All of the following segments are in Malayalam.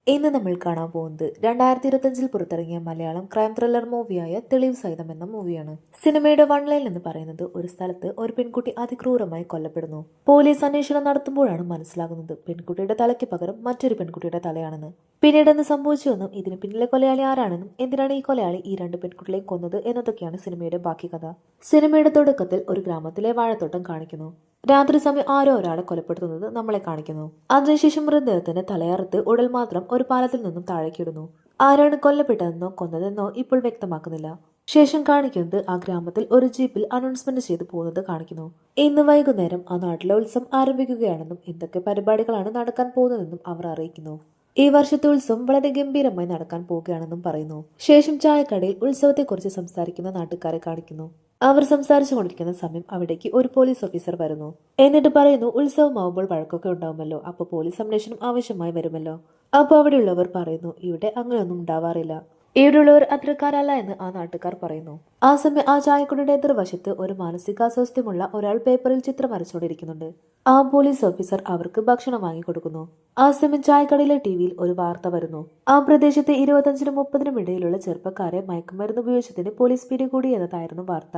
ഇന്ന് നമ്മൾ കാണാൻ പോകുന്നത് 2025 പുറത്തിറങ്ങിയ മലയാളം ക്രൈം ത്രില്ലർ മൂവിയായ തെളിവ് സഹിതം എന്ന മൂവിയാണ്. സിനിമയുടെ വൺലൈൻ എന്ന് പറയുന്നത് ഒരു സ്ഥലത്ത് ഒരു പെൺകുട്ടി അതിക്രൂരമായി കൊല്ലപ്പെടുന്നു. പോലീസ് അന്വേഷണം നടത്തുമ്പോഴാണ് മനസ്സിലാകുന്നത് പെൺകുട്ടിയുടെ തലയ്ക്ക് പകരം മറ്റൊരു പെൺകുട്ടിയുടെ തലയാണെന്ന്. പിന്നീട് എന്ത് സംഭവിച്ചുവെന്നും ഇതിന് പിന്നിലെ കൊലയാളി ആരാണെന്നും എന്തിനാണ് ഈ കൊലയാളി ഈ രണ്ട് പെൺകുട്ടികളെയും കൊന്നത് എന്നതൊക്കെയാണ് സിനിമയുടെ ബാക്കി കഥ. സിനിമയുടെ തുടക്കത്തിൽ ഒരു ഗ്രാമത്തിലെ വാഴത്തോട്ടം കാണിക്കുന്നു. രാത്രി സമയം ആരോ ഒരാളെ കൊലപ്പെടുത്തുന്നത് നമ്മളെ കാണിക്കുന്നു. അതിനുശേഷം മൃതദേഹത്തിന്റെ തലയറുത്ത് ഉടൽ മാത്രം ഒരു പാലത്തിൽ നിന്നും താഴേക്കിടുന്നു. ആരാണ് കൊല്ലപ്പെട്ടതെന്നോ കൊന്നതെന്നോ ഇപ്പോൾ വ്യക്തമാക്കുന്നില്ല. ശേഷം കാണിക്കുന്നത് ആ ഗ്രാമത്തിൽ ഒരു ജീപ്പിൽ അനൗൺസ്മെന്റ് ചെയ്തു പോകുന്നത് കാണിക്കുന്നു. ഇന്ന് വൈകുന്നേരം ആ നാട്ടിലെ ഉത്സവം ആരംഭിക്കുകയാണെന്നും എന്തൊക്കെ പരിപാടികളാണ് നടക്കാൻ പോകുന്നതെന്നും അവർ അറിയിക്കുന്നു. ഈ വർഷത്തെ ഉത്സവം വളരെ ഗംഭീരമായി നടക്കാൻ പോവുകയാണെന്നും പറയുന്നു. ശേഷം ചായക്കടയിൽ ഉത്സവത്തെക്കുറിച്ച് സംസാരിക്കുന്ന നാട്ടുകാരെ കാണിക്കുന്നു. അവർ സംസാരിച്ചു കൊണ്ടിരിക്കുന്ന സമയം അവിടേക്ക് ഒരു പോലീസ് ഓഫീസർ വരുന്നു. എന്നിട്ട് പറയുന്നു, ഉത്സവമാവുമ്പോൾ വഴക്കൊക്കെ ഉണ്ടാവുമല്ലോ, അപ്പൊ പോലീസ് സംരക്ഷണം ആവശ്യമായി വരുമല്ലോ. അപ്പൊ അവിടെയുള്ളവർ പറയുന്നു, ഇവിടെ അങ്ങനെയൊന്നും ഉണ്ടാവാറില്ല, ഇവിടെയുള്ളവർ അത്രക്കാരല്ല എന്ന് ആ നാട്ടുകാർ പറയുന്നു. ആ സമയം ആ ചായക്കുടിയുടെ എതിർവശത്ത് ഒരു മാനസികാസ്വാസ്ഥ്യമുള്ള ഒരാൾ പേപ്പറിൽ ചിത്രം വരച്ചുകൊണ്ടിരിക്കുന്നുണ്ട്. ആ പോലീസ് ഓഫീസർ അവർക്ക് ഭക്ഷണം വാങ്ങിക്കൊടുക്കുന്നു. ആ സമയം ചായക്കടയിലെ ടിവിയിൽ ഒരു വാർത്ത വരുന്നു. ആ പ്രദേശത്തെ 25-നും 30-നും ഇടയിലുള്ള ചെറുപ്പക്കാരെ മയക്കുമരുന്ന് ഉപയോഗിച്ചതിന് പോലീസ് പിടികൂടി എന്നതായിരുന്നു വാർത്ത.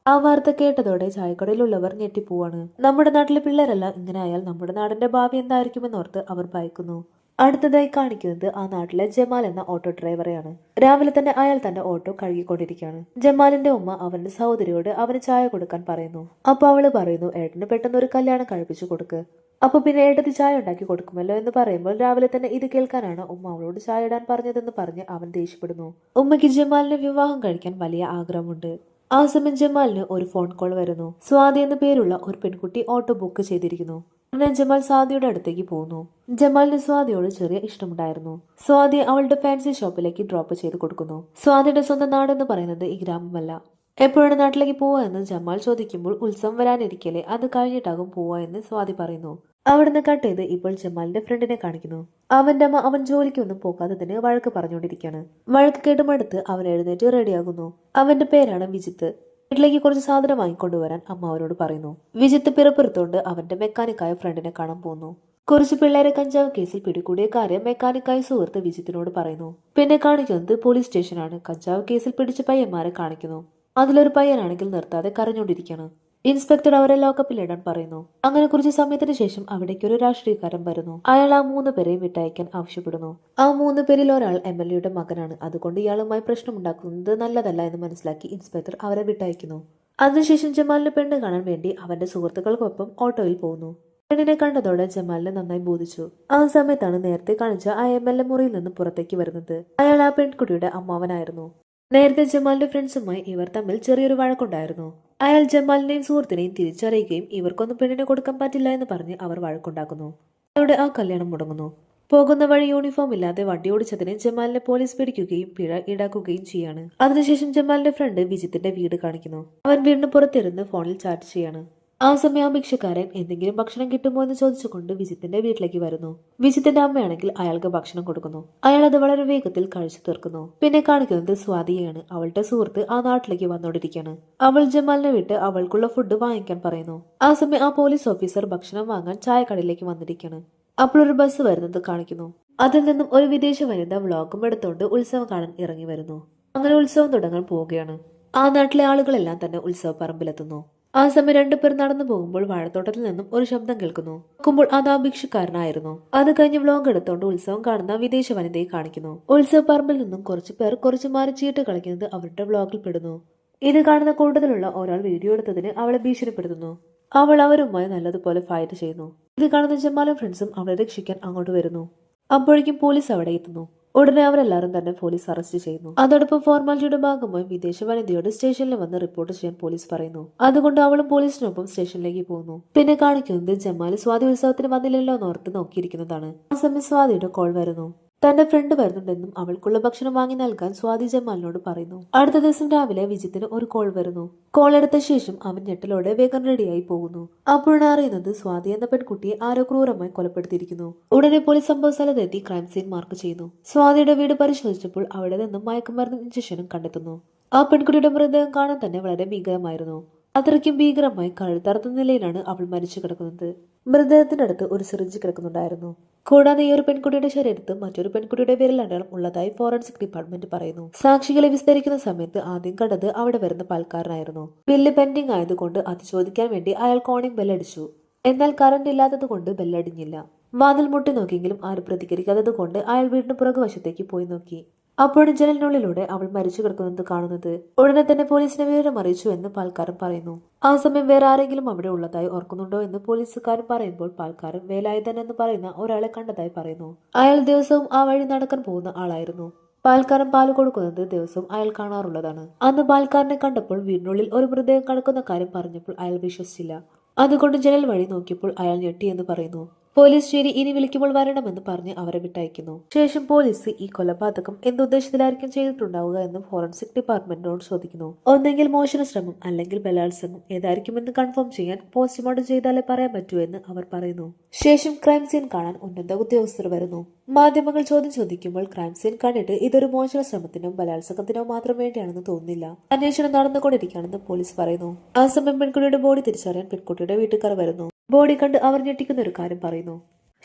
ആ വാർത്ത കേട്ടതോടെ ചായക്കടയിലുള്ളവർ ഞെട്ടിപ്പോവാണ്. നമ്മുടെ നാട്ടിലെ പിള്ളേരെല്ലാം ഇങ്ങനെ ആയാൽ നമ്മുടെ നാടിന്റെ ഭാവി എന്തായിരിക്കുമെന്നോർത്ത് അവർ ഭയക്കുന്നു. അടുത്തതായി കാണിക്കുന്നത് ആ നാട്ടിലെ ജമാൽ എന്ന ഓട്ടോ ഡ്രൈവറെയാണ്. രാവിലെ തന്നെ അയാൾ തന്റെ ഓട്ടോ കഴുകിക്കൊണ്ടിരിക്കുകയാണ്. ജമാലിന്റെ ഉമ്മ അവന്റെ സഹോദരിയോട് അവന് ചായ കൊടുക്കാൻ പറയുന്നു. അപ്പൊ അവള് പറയുന്നു, ഏട്ടന് പെട്ടെന്ന് ഒരു കല്യാണം കഴിപ്പിച്ചു കൊടുക്ക്, അപ്പൊ പിന്നെ ഏട്ടത്തി ചായ ഉണ്ടാക്കി കൊടുക്കുമല്ലോ എന്ന് പറയുമ്പോൾ രാവിലെ തന്നെ ഇത് കേൾക്കാനാണ് ഉമ്മ അവളോട് ചായ ഇടാൻ പറഞ്ഞതെന്ന് പറഞ്ഞ് അവൻ ദേഷ്യപ്പെടുന്നു. ഉമ്മയ്ക്ക് ജമാലിനെ വിവാഹം കഴിക്കാൻ വലിയ ആഗ്രഹമുണ്ട്. ആ സമയം ജമാലിന് ഒരു ഫോൺ കോൾ വരുന്നു. സ്വാതി എന്ന പേരുള്ള ഒരു പെൺകുട്ടി ഓട്ടോ ബുക്ക് ചെയ്തിരിക്കുന്നു. ഉടനെ ജമാൽ സ്വാതിയുടെ അടുത്തേക്ക് പോകുന്നു. ജമാലിന് സ്വാതിയോട് ചെറിയ ഇഷ്ടമുണ്ടായിരുന്നു. സ്വാതി അവളുടെ ഫാൻസി ഷോപ്പിലേക്ക് ഡ്രോപ്പ് ചെയ്ത് കൊടുക്കുന്നു. സ്വാതിയുടെ സ്വന്തം നാടെന്ന് പറയുന്നത് ഈ ഗ്രാമമല്ല. എപ്പോഴാണ് നാട്ടിലേക്ക് പോവാ എന്ന് ജമാൽ ചോദിക്കുമ്പോൾ ഉത്സവം വരാനിരിക്കലേ, അത് കഴിഞ്ഞിട്ടാകും പോവാ എന്ന് സ്വാതി പറയുന്നു. അവിടുന്ന് കട്ട് ചെയ്ത് ഇപ്പോൾ ജമാലിന്റെ ഫ്രണ്ടിനെ കാണിക്കുന്നു. അവന്റെ അമ്മ അവൻ ജോലിക്കൊന്നും പോകാത്തതിന് വഴക്ക് പറഞ്ഞുകൊണ്ടിരിക്കുകയാണ്. വഴക്ക് കേട്ടുമടുത്ത് അവൻ എഴുന്നേറ്റ് റെഡിയാകുന്നു. അവന്റെ പേരാണ് വിജിത്ത്. വീട്ടിലേക്ക് കുറച്ച് സാധനം വാങ്ങിക്കൊണ്ടുവരാൻ അമ്മ അവരോട് പറയുന്നു. വിജിത്ത് പിറപ്പുറത്തോണ്ട് അവന്റെ മെക്കാനിക്കായ ഫ്രണ്ടിനെ കാണാൻ പോകുന്നു. കുറച്ച് പിള്ളേരെ കഞ്ചാവ് കേസിൽ പിടികൂടിയ കാര്യം മെക്കാനിക്കായ സുഹൃത്ത് വിജിത്തിനോട് പറയുന്നു. പിന്നെ കാണിക്കുന്നത് പോലീസ് സ്റ്റേഷനാണ്. കഞ്ചാവ് കേസിൽ പിടിച്ച പയ്യന്മാരെ കാണിക്കുന്നു. അതിലൊരു പയ്യനാണെങ്കിൽ നിർത്താതെ കരഞ്ഞോണ്ടിരിക്കുകയാണ്. ഇൻസ്പെക്ടർ അവരെ ലോക്കപ്പിലിടാൻ പറയുന്നു. അങ്ങനെ കുറച്ച് സമയത്തിന് ശേഷം അവിടേക്ക് ഒരു രാഷ്ട്രീയക്കാരൻ വരുന്നു. അയാൾ ആ 3 പേരെയും വിട്ടയക്കാൻ ആവശ്യപ്പെടുന്നു. ആ 3 പേരിൽ ഒരാൾ MLA മകനാണ്. അതുകൊണ്ട് ഇയാളുമായി പ്രശ്നമുണ്ടാക്കുന്നത് നല്ലതല്ല എന്ന് മനസ്സിലാക്കി ഇൻസ്പെക്ടർ അവരെ വിട്ടയക്കുന്നു. അതിനുശേഷം ജമാലിന് പെണ്ണ് കാണാൻ വേണ്ടി അവന്റെ സുഹൃത്തുക്കൾക്കൊപ്പം ഓട്ടോയിൽ പോകുന്നു. പെണ്ണിനെ കണ്ടതോടെ ജമാലിനെ നന്നായി ബോധിച്ചു. ആ സമയത്താണ് നേരത്തെ കാണിച്ച ആ MLA മുറിയിൽ നിന്ന് പുറത്തേക്ക് വരുന്നത്. അയാൾ ആ പെൺകുട്ടിയുടെ അമ്മാവനായിരുന്നു. നേരത്തെ ജമാലിന്റെ ഫ്രണ്ട്സുമായി ഇവർ തമ്മിൽ ചെറിയൊരു വഴക്കുണ്ടായിരുന്നു. അയാൾ ജമാലിനെയും സുഹൃത്തിനെയും തിരിച്ചറിയുകയും ഇവർക്കൊന്നും പെണ്ണിനെ കൊടുക്കാൻ പറ്റില്ല എന്ന് പറഞ്ഞ് അവർ വഴക്കുണ്ടാക്കുന്നു. അതോടെ ആ കല്യാണം മുടങ്ങുന്നു. പോകുന്ന വഴി യൂണിഫോം ഇല്ലാതെ വണ്ടി ഓടിച്ചതിന് ജമാലിനെ പോലീസ് പിടിക്കുകയും പിഴ ഈടാക്കുകയും ചെയ്യാണ്. അതിനുശേഷം ജമാലിന്റെ ഫ്രണ്ട് വിജിത്തിന്റെ വീട് കാണിക്കുന്നു. അവൻ വീടിന് പുറത്തിരുന്ന് ഫോണിൽ ചാറ്റ് ചെയ്യാണ്. ആ സമയം ആ ഭിക്ഷക്കാരൻ എന്തെങ്കിലും ഭക്ഷണം കിട്ടുമോ എന്ന് ചോദിച്ചുകൊണ്ട് വിജിത്തിന്റെ വീട്ടിലേക്ക് വരുന്നു. വിജിത്തിന്റെ അമ്മയാണെങ്കിൽ അയാൾക്ക് ഭക്ഷണം കൊടുക്കുന്നു. അയാൾ അത് വളരെ വേഗത്തിൽ കഴിച്ചു തീർക്കുന്നു. പിന്നെ കാണിക്കുന്നത് സ്വാതിയെയാണ്. അവളുടെ സുഹൃത്ത് ആ നാട്ടിലേക്ക് വന്നോണ്ടിരിക്കുകയാണ്. അവൾ ജമാലിനെ വിട്ട് അവൾക്കുള്ള ഫുഡ് വാങ്ങിക്കാൻ പറയുന്നു. ആ സമയം ആ പോലീസ് ഓഫീസർ ഭക്ഷണം വാങ്ങാൻ ചായക്കടയിലേക്ക് വന്നിരിക്കുകയാണ്. അപ്പോൾ ഒരു ബസ് വരുന്നത് കാണിക്കുന്നു. അതിൽ നിന്നും ഒരു വിദേശ വനിത വ്ളോഗും എടുത്തോണ്ട് ഉത്സവം കാണാൻ ഇറങ്ങി വരുന്നു. അങ്ങനെ ഉത്സവം തുടങ്ങാൻ പോവുകയാണ്. ആ നാട്ടിലെ ആളുകളെല്ലാം തന്നെ ഉത്സവ പറമ്പിലെത്തുന്നു. ആ സമയം 2 പേർ നടന്നു പോകുമ്പോൾ വാഴത്തോട്ടത്തിൽ നിന്നും ഒരു ശബ്ദം കേൾക്കുന്നു. നോക്കുമ്പോൾ അത് ആ ഭിക്ഷക്കാരനായിരുന്നു. അത് കഴിഞ്ഞ് വ്ലോഗ് എടുത്തോണ്ട് ഉത്സവം കാണുന്ന വിദേശ വനിതയെ കാണിക്കുന്നു. ഉത്സവ പറമ്പിൽ നിന്നും കുറച്ച് പേർ കുറച്ച് മാറി ചീട്ട് കളിക്കുന്നത് അവരുടെ വ്ലോഗിൽ പെടുന്നു. ഇത് കാണുന്ന കൂട്ടത്തിലുള്ള ഒരാൾ വീഡിയോ എടുത്തതിന് അവളെ ഭീഷണിപ്പെടുത്തുന്നു. അവൾ അവരുമായി നല്ലതുപോലെ ഫൈറ്റ് ചെയ്യുന്നു. ഇത് കാണുന്ന ജമാലും ഫ്രണ്ട്സും അവളെ രക്ഷിക്കാൻ അങ്ങോട്ട് വരുന്നു. അപ്പോഴേക്കും പോലീസ് അവിടെ എത്തുന്നു. ഉടനെ അവരെല്ലാരും തന്നെ പോലീസ് അറസ്റ്റ് ചെയ്യുന്നു. അതോടൊപ്പം ഫോർമാലിറ്റിയുടെ ഭാഗമായി വിദേശ വനിതയോട് സ്റ്റേഷനിൽ വന്ന് റിപ്പോർട്ട് ചെയ്യാൻ പോലീസ് പറയുന്നു. അതുകൊണ്ട് അവളും പോലീസിനൊപ്പം സ്റ്റേഷനിലേക്ക് പോകുന്നു. പിന്നെ കാണിക്കുന്നത് ജമാൽ സ്വാതി ഉത്സവത്തിന് വന്നില്ലല്ലോ എന്നോർത്ത് നോക്കിയിരിക്കുന്നതാണ്. ആ സമയം സ്വാതിയുടെ കോൾ വരുന്നു. തന്റെ ഫ്രണ്ട് വരുന്നുണ്ടെന്നും അവൾക്കുള്ള ഭക്ഷണം വാങ്ങി നൽകാൻ സ്വാതി ജമാലിനോട് പറയുന്നു. അടുത്ത ദിവസം രാവിലെ വിജിത്തിന് ഒരു കോൾ വരുന്നു. കോൾ എടുത്ത ശേഷം അവൻ ഞെട്ടലോടെ വേഗം റെഡിയായി പോകുന്നു. അപ്പോഴാണ് അറിയുന്നത് സ്വാതി എന്ന പെൺകുട്ടിയെ ആരോ ക്രൂരമായി കൊലപ്പെടുത്തിയിരിക്കുന്നു. ഉടനെ പോലീസ് സംഭവ സ്ഥലത്തെത്തി ക്രൈം സീൻ മാർക്ക് ചെയ്യുന്നു. സ്വാതിയുടെ വീട് പരിശോധിച്ചപ്പോൾ അവിടെ നിന്നും മയക്കുമരുന്ന് ഇഞ്ചക്ഷനും കണ്ടെത്തുന്നു. ആ പെൺകുട്ടിയുടെ മൃതദേഹം കാണാൻ തന്നെ വളരെ ഭീകരമായിരുന്നു. അത്രയ്ക്കും ഭീകരമായി കഴുത്തറുത്ത നിലയിലാണ് അവൾ മരിച്ചു കിടക്കുന്നത്. മൃതദേഹത്തിനടുത്ത് ഒരു സിറിഞ്ച് കിടക്കുന്നുണ്ടായിരുന്നു. കൂടാതെ ഈ ഒരു പെൺകുട്ടിയുടെ ശരീരത്ത് മറ്റൊരു പെൺകുട്ടിയുടെ വിരലടയാളം ഉള്ളതായി ഫോറൻസിക് ഡിപ്പാർട്ട്മെന്റ് പറയുന്നു. സാക്ഷികളെ വിസ്തരിക്കുന്ന സമയത്ത് ആദ്യം കണ്ടത് അവിടെ വരുന്ന പാൽക്കാരനായിരുന്നു. ബില്ല് പെൻഡിംഗ് ആയതുകൊണ്ട് അത് ചോദിക്കാൻ വേണ്ടി അയാൾ കോണിംഗ് ബെല്ലടിച്ചു. എന്നാൽ കറണ്ട് ഇല്ലാത്തത് കൊണ്ട് ബെല്ലടിഞ്ഞില്ല. വാതിൽ മുട്ടി നോക്കിയെങ്കിലും ആരും പ്രതികരിക്കാത്തത് കൊണ്ട് അയാൾ വീടിന് പുറകുവശത്തേക്ക് പോയി നോക്കി. അപ്പോഴും ജനലിനുള്ളിലൂടെ അവൾ മരിച്ചു കിടക്കുന്നത് കാണുന്നത്. ഉടനെ തന്നെ പോലീസിനെ വിവരം അറിയിച്ചു എന്ന് പാൽക്കാരൻ പറയുന്നു. ആ സമയം വേറെ ആരെങ്കിലും അവിടെ ഉള്ളതായി ഓർക്കുന്നുണ്ടോ എന്ന് പോലീസുകാരൻ പറയുമ്പോൾ പാൽക്കാരൻ വേലായുധൻ എന്ന് പറയുന്ന ഒരാളെ കണ്ടതായി പറയുന്നു. അയാൾ ദിവസവും ആ വഴി നടക്കാൻ പോകുന്ന ആളായിരുന്നു. പാൽക്കാരൻ പാല് കൊടുക്കുന്നത് ദിവസവും അയാൾ കാണാറുള്ളതാണ്. അന്ന് പാൽക്കാരനെ കണ്ടപ്പോൾ വീടിനുള്ളിൽ ഒരു മൃതദേഹം കിടക്കുന്ന കാര്യം പറഞ്ഞപ്പോൾ അയാൾ വിശ്വസിച്ചില്ല. അതുകൊണ്ട് ജനൽ വഴി നോക്കിയപ്പോൾ അയാൾ ഞെട്ടി എന്ന് പറയുന്നു. പോലീസ് ശരി, ഇനി വിളിക്കുമ്പോൾ വരണമെന്ന് പറഞ്ഞ് അവരെ വിട്ടയക്കുന്നു. ശേഷം പോലീസ് ഈ കൊലപാതകം എന്തുദ്ദേശത്തിലായിരിക്കും ചെയ്തിട്ടുണ്ടാവുക എന്ന് ഫോറൻസിക് ഡിപ്പാർട്ട്മെന്റിനോട് ചോദിക്കുന്നു. ഒന്നെങ്കിൽ മോഷണ ശ്രമം അല്ലെങ്കിൽ ബലാത്സംഗം ഏതായിരിക്കുമെന്ന് കൺഫേം ചെയ്യാൻ പോസ്റ്റ്മോർട്ടം ചെയ്താലേ പറയാൻ പറ്റൂ എന്ന് അവർ പറയുന്നു. ശേഷം ക്രൈം സീൻ കാണാൻ ഉന്നത ഉദ്യോഗസ്ഥർ വരുന്നു. മാധ്യമങ്ങൾ ചോദ്യം ചോദിക്കുമ്പോൾ ക്രൈം സീൻ കണ്ടിട്ട് ഇതൊരു മോഷണ ശ്രമത്തിനോ ബലാത്സംഗത്തിനോ മാത്രം വേണ്ടിയാണെന്ന് തോന്നുന്നില്ല, അന്വേഷണം നടന്നുകൊണ്ടിരിക്കുകയാണെന്ന് പോലീസ് പറയുന്നു. ആ സമയം പെൺകുട്ടിയുടെ ബോഡി തിരിച്ചറിയാൻ പെൺകുട്ടിയുടെ വീട്ടുകാർ വരുന്നു. ബോഡി കണ്ട് അവർ ഞെട്ടിക്കുന്ന ഒരു കാര്യം പറയുന്നു.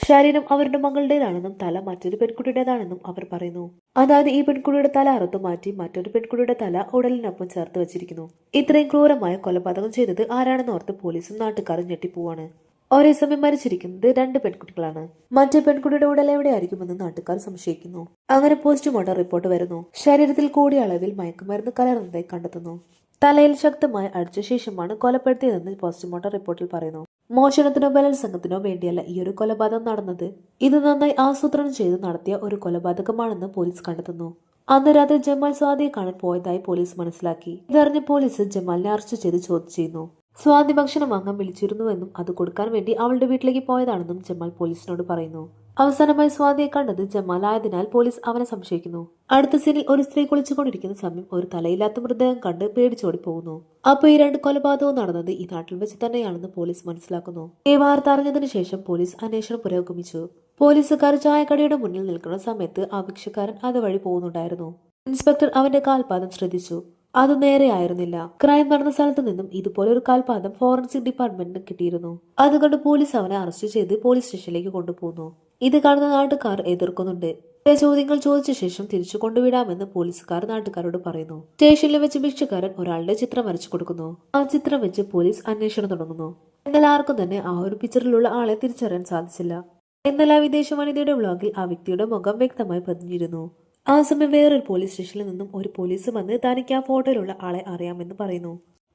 ശരീരം അവരുടെ മകളുടേതാണെന്നും തല മറ്റൊരു പെൺകുട്ടിയുടേതാണെന്നും അവർ പറയുന്നു. അതായത് ഈ പെൺകുട്ടിയുടെ തല അറുത്തു മാറ്റി മറ്റൊരു പെൺകുട്ടിയുടെ തല ഉടലിനൊപ്പം ചേർത്ത് വെച്ചിരിക്കുന്നു. ഇത്രയും ക്രൂരമായ കൊലപാതകം ചെയ്തത് ആരാണെന്ന് ഓർത്ത് പോലീസും നാട്ടുകാരും ഞെട്ടിപ്പോവാണ്. ഒരേ സമയം മരിച്ചിരിക്കുന്നത് 2 പെൺകുട്ടികളാണ്. മറ്റേ പെൺകുട്ടിയുടെ ഉടൽ എവിടെയായിരിക്കുമെന്ന് നാട്ടുകാർ സംശയിക്കുന്നു. അങ്ങനെ പോസ്റ്റ്മോർട്ടം റിപ്പോർട്ട് വരുന്നു. ശരീരത്തിൽ കൂടിയ അളവിൽ മയക്കുമരുന്ന് കലർന്നതായി കണ്ടെത്തുന്നു. തലയിൽ ശക്തമായി അടിച്ച ശേഷമാണ് കൊലപ്പെടുത്തിയതെന്ന് പോസ്റ്റ്മോർട്ടം റിപ്പോർട്ടിൽ പറയുന്നു. മോഷണത്തിനോ ബലാത്സംഗത്തിനോ വേണ്ടിയല്ല ഈ ഒരു കൊലപാതകം നടന്നത്. ഇത് നന്നായി ആസൂത്രണം ചെയ്ത് നടത്തിയ ഒരു കൊലപാതകമാണെന്ന് പോലീസ് കണ്ടെത്തുന്നു. അന്ന് രാത്രി ജമാൽ സ്വാതിയെ കാണാൻ പോയതായി പോലീസ് മനസ്സിലാക്കി. ഇതറിഞ്ഞ് പോലീസ് ജമാലിനെ അറസ്റ്റ് ചെയ്ത് ചോദ്യം ചെയ്യുന്നു. സ്വാതി ഭക്ഷണം വാങ്ങാൻ വിളിച്ചിരുന്നുവെന്നും അത് കൊടുക്കാൻ വേണ്ടി അവളുടെ വീട്ടിലേക്ക് പോയതാണെന്നും ജമാൽ പോലീസിനോട് പറയുന്നു. അവസാനമായി സ്വാതിയെ കണ്ടത് ജമാൽ ആയതിനാൽ പോലീസ് അവനെ സംശയിക്കുന്നു. അടുത്ത സീനിൽ ഒരു സ്ത്രീ കുളിച്ചുകൊണ്ടിരിക്കുന്ന സമയം ഒരു തലയില്ലാത്ത മൃതദേഹം കണ്ട് പേടിച്ചോടി പോകുന്നു. അപ്പൊ ഈ 2 കൊലപാതകവും നടന്നത് ഈ നാട്ടിൽ വെച്ച് തന്നെയാണെന്ന് പോലീസ് മനസ്സിലാക്കുന്നു. ഈ വാർത്ത അറിഞ്ഞതിനു ശേഷം പോലീസ് അന്വേഷണം പുരോഗമിച്ചു. പോലീസുകാർ ചായക്കടയുടെ മുന്നിൽ നിൽക്കുന്ന സമയത്ത് ആ ഭിക്ഷക്കാരൻ അതുവഴി പോകുന്നുണ്ടായിരുന്നു. ഇൻസ്പെക്ടർ അവന്റെ കാൽപാദം ശ്രദ്ധിച്ചു. അത് നേരെയായിരുന്നില്ല. ക്രൈം നടന്ന സ്ഥലത്ത് നിന്നും ഇതുപോലെ ഒരു കാൽപാദം ഫോറൻസിക് ഡിപ്പാർട്ട്മെന്റിന് കിട്ടിയിരുന്നു. അതുകൊണ്ട് പോലീസ് അവനെ അറസ്റ്റ് ചെയ്ത് പോലീസ് സ്റ്റേഷനിലേക്ക് കൊണ്ടുപോകുന്നു. ഇത് കാണുന്ന നാട്ടുകാർ എതിർക്കുന്നുണ്ട്. ചോദ്യങ്ങൾ ചോദിച്ച ശേഷം തിരിച്ചു കൊണ്ടുവിടാമെന്ന് പോലീസുകാർ നാട്ടുകാരോട് പറയുന്നു. സ്റ്റേഷനിൽ വെച്ച് ഭിക്ഷക്കാരൻ ഒരാളുടെ ചിത്രം വരച്ചു കൊടുക്കുന്നു. ആ ചിത്രം വെച്ച് പോലീസ് അന്വേഷണം തുടങ്ങുന്നു. എന്നാൽ ആർക്കും തന്നെ ആ ഒരു പിക്ചറിലുള്ള ആളെ തിരിച്ചറിയാൻ സാധിച്ചില്ല. എന്നാൽ ആ വിദേശ വനിതയുടെ വ്ളോഗിൽ ആ വ്യക്തിയുടെ മുഖം വ്യക്തമായി പതിഞ്ഞിരുന്നു. ആ സമയം വേറൊരു പോലീസ് സ്റ്റേഷനിൽ നിന്നും ഒരു പോലീസ് വന്ന് തനിക്ക് ആ ഫോട്ടോയിലുള്ള ആളെ അറിയാമെന്ന് പറയുന്നു.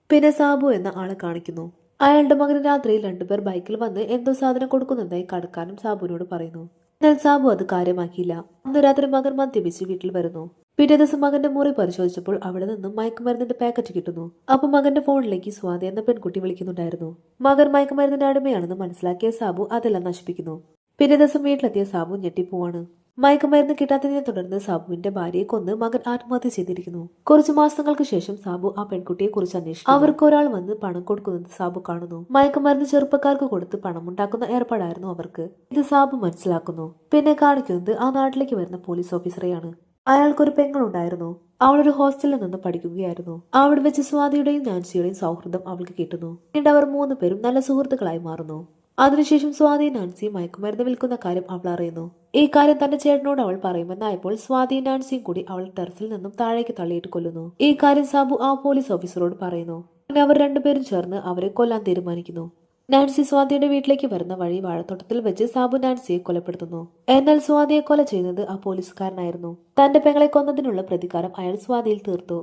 പിന്നെ സാബു എന്ന ആളെ കാണിക്കുന്നു. അയാളുടെ മകന് രാത്രിയിൽ 2 പേർ ബൈക്കിൽ വന്ന് എന്തോ സാധനം കൊടുക്കുന്നതായി കടക്കാരൻ സാബുവിനോട് പറയുന്നു. എന്നാൽ സാബു അത് കാര്യമാക്കിയില്ല. അന്ന് രാത്രി മകൻ മദ്യപിച്ച് വീട്ടിൽ വരുന്നു. പിറ്റേ ദിവസം മകന്റെ മുറി പരിശോധിച്ചപ്പോൾ അവിടെ നിന്നും മയക്കുമരുന്നിന്റെ പാക്കറ്റ് കിട്ടുന്നു. അപ്പൊ മകന്റെ ഫോണിലേക്ക് സ്വാതി എന്ന പെൺകുട്ടി വിളിക്കുന്നുണ്ടായിരുന്നു. മകൻ മയക്കുമരുന്നിന്റെ അടിമയാണെന്ന് മനസ്സിലാക്കിയ സാബു അതെല്ലാം നശിപ്പിക്കുന്നു. പിറ്റേ ദിവസം വീട്ടിലെത്തിയ സാബു ഞെട്ടിപ്പോവാണ്. മയക്കുമരുന്ന് കിട്ടാത്തതിനെ തുടർന്ന് സാബുവിന്റെ ഭാര്യയെ കൊന്ന് മകൻ ആത്മഹത്യ ചെയ്തിരിക്കുന്നു. കുറച്ചു മാസങ്ങൾക്ക് ശേഷം സാബു ആ പെൺകുട്ടിയെ കുറിച്ച് അന്വേഷിച്ചു. അവർക്ക് ഒരാൾ വന്ന് പണം കൊടുക്കുന്നത് സാബു കാണുന്നു. മയക്കുമരുന്ന് ചെറുപ്പക്കാർക്ക് കൊടുത്ത് പണമുണ്ടാക്കുന്ന ഏർപ്പാടായിരുന്നു അവർക്ക്. ഇത് സാബു മനസ്സിലാക്കുന്നു. പിന്നെ കാണിക്കുന്നത് ആ നാട്ടിലേക്ക് വരുന്ന പോലീസ് ഓഫീസറെയാണ്. അയാൾക്കൊരു പെങ്ങളുണ്ടായിരുന്നു. അവളൊരു ഹോസ്റ്റലിൽ നിന്ന് പഠിക്കുകയായിരുന്നു. അവിടെ വെച്ച് സ്വാതിയുടെയും നാൻസിയുടെയും സൗഹൃദം അവൾക്ക് കിട്ടുന്നു. പിന്നീട് അവർ 3 പേരും നല്ല സുഹൃത്തുക്കളായി മാറുന്നു. അതിനുശേഷം സ്വാതി നാൻസിയും മയക്കുമരുന്ന് വിൽക്കുന്ന കാര്യം അവൾ അറിയുന്നു. ഈ കാര്യം തന്റെ ചേട്ടനോട് അവൾ പറയുമെന്നായപ്പോൾ സ്വാതിയും നാൻസിയും കൂടി അവൾ ടെറസിൽ നിന്നും താഴേക്ക് തള്ളിയിട്ട് കൊല്ലുന്നു. ഈ കാര്യം സാബു ആ പോലീസ് ഓഫീസറോട് പറയുന്നു. പിന്നെ അവർ 2 പേരും ചേർന്ന് അവരെ കൊല്ലാൻ തീരുമാനിക്കുന്നു. നാൻസി സ്വാതിയുടെ വീട്ടിലേക്ക് വരുന്ന വഴി വാഴത്തോട്ടത്തിൽ വെച്ച് സാബു നാൻസിയെ കൊലപ്പെടുത്തുന്നു. എന്നാൽ സ്വാതിയെ കൊല ചെയ്യുന്നത് ആ പോലീസുകാരനായിരുന്നു. തന്റെ പെങ്ങളെ കൊന്നതിനുള്ള പ്രതികാരം അയാൾ സ്വാതിയിൽ തീർത്തു.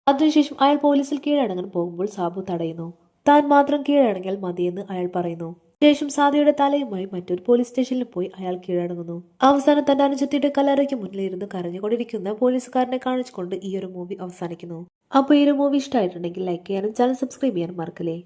അതിനുശേഷം അയാൾ പോലീസിൽ കീഴടങ്ങാൻ പോകുമ്പോൾ സാബു തടയുന്നു. താൻ മാത്രം കീഴടങ്ങിയാൽ മതിയെന്ന് അയാൾ പറയുന്നു. ശേഷം സാദിയുടെ തലയുമായി മറ്റൊരു പോലീസ് സ്റ്റേഷനിൽ പോയി അയാൾ കീഴടങ്ങുന്നു. അവസാനം തന്റെ അനുജത്തിയുടെ കല്ലറയ്ക്ക് മുന്നിലിരുന്ന് കരഞ്ഞുകൊണ്ടിരിക്കുന്ന പോലീസുകാരനെ കാണിച്ചുകൊണ്ട് ഈ ഒരു മൂവി അവസാനിക്കുന്നു. അപ്പോൾ ഈ ഒരു മൂവി ഇഷ്ടമായിട്ടുണ്ടെങ്കിൽ ലൈക്ക് ചെയ്യാനും ചാനൽ സബ്സ്ക്രൈബ് ചെയ്യാനും മറക്കല്ലേ.